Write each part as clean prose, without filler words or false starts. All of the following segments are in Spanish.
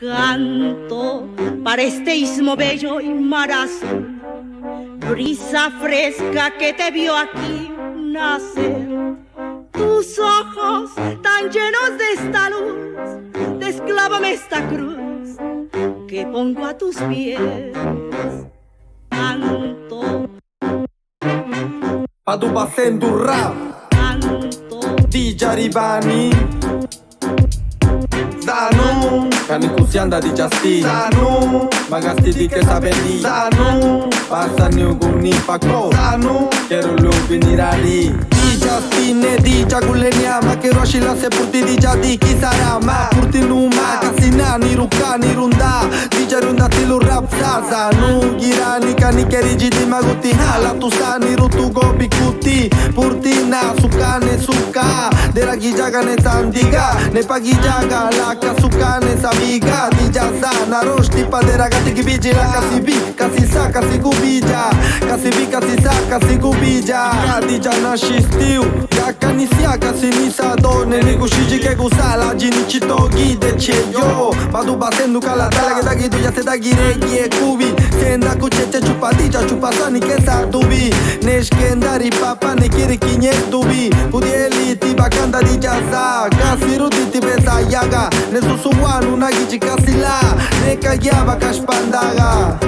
Canto para este istmo bello y mar azul, brisa fresca que te vio aquí nacer. Tus ojos tan llenos de esta luz, desclávame esta cruz que pongo a tus pies. Canto Aduba Sendurra, canto di Jaribani, Zanu, Kanikusianda di Justin, Zanu, Magasti di che sabeli, Zanu, Passani uguni pako, Zanu, Kero lupi nirali. Di Justin e di Jaguleniama, che roshila se purti di jadi kisarama, purti numa, kasina niruka nirunda, di jarunda tilu rap Zanu, girani kanikeri jidi maguti, hala tu sani rutu gobi kuti, purti na suka ne suka, deragi jaga ne sandiga, ne pagi jaga la suka ne sabiga, di jasa na rosh tipa de ragati ki vigila, kasi sa kasi gubija, kasi vi kasi sa kasi gubija, di jana shistiu, yakani sia kasi nisa donne, ne gushiji ke gusala jini chitogi de cheyo, madu basendu kala tala ke dagi tu jase dagi regi e kubi, senda kucheche chupadija chupasani ke sa dubi, neshkendari papa ne kiri kinye dubi, pudieli tiba kanda di jasa, kasi rudi tibesa yaga, ne susuwanu nagi kasila, ne kagyaba kashpandaga,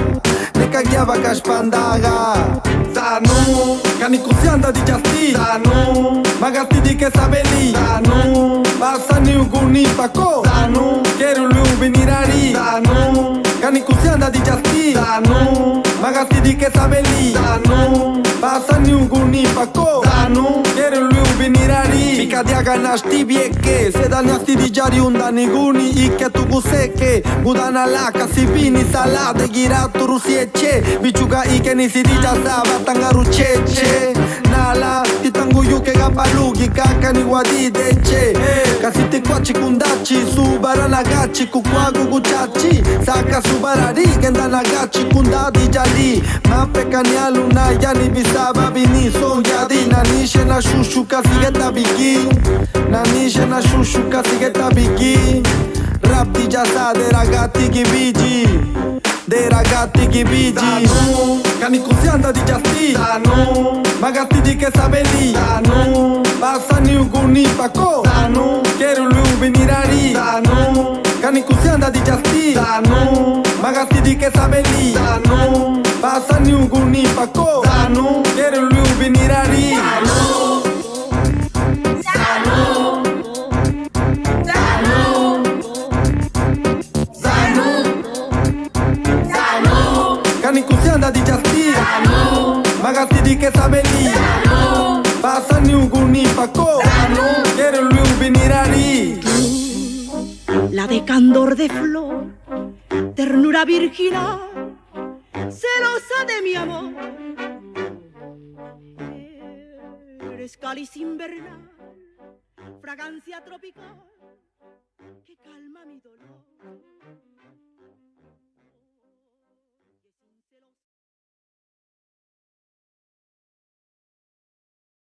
ne kagyaba kashpandaga. Zanu, kanikusianda di jasti, Zanu, magasti di che sabeli, Zanu, passani uguni pako, Zanu, keru lubi nirari, Zanu, kanikusianda di jasti, Zanu, magasti di che sabeli, Zanu, passani uguni pako, Zanu, keru lubi nirari. Mika diaga nashti bieke, sedal nashti di jari undani guni, ikke tu guseke, gudana la kasibini salade giratu rusieche, bichuga ike nisi di jasa batangaru cheche, nala titangu yuke gapalugi kaka ni wadi deche, kasiti kwachi kundachi subara nagachi kukwagu guchachi, saka subarari genda nagachi kundadi jali, mape kanyalu na yani bisaba bini songyadi, nanishe na shushu kasigeta bigi, nanishe na shushu kasigeta bigi, rap di jasa de ragazzi che vigi, dei ragazzi che vigi. Zanu, kanikusianda di jasti, Zanu, magasti di che sabeli, Zanu, passani uguni pako, Zanu, keru lubi nirari, Zanu, kanikusianda di jasti, Zanu, magasti di che sabeli, Zanu, passani uguni pako, Zanu, keru lubi nirari. Kanikusianda di jasti, magasti di che sabeli, passani uguni pako, keru lubi nirari. la de candor de flor, ternura virginal, celosa de mi amor. Eres cáliz invernal, fragancia tropical que calma mi dolor.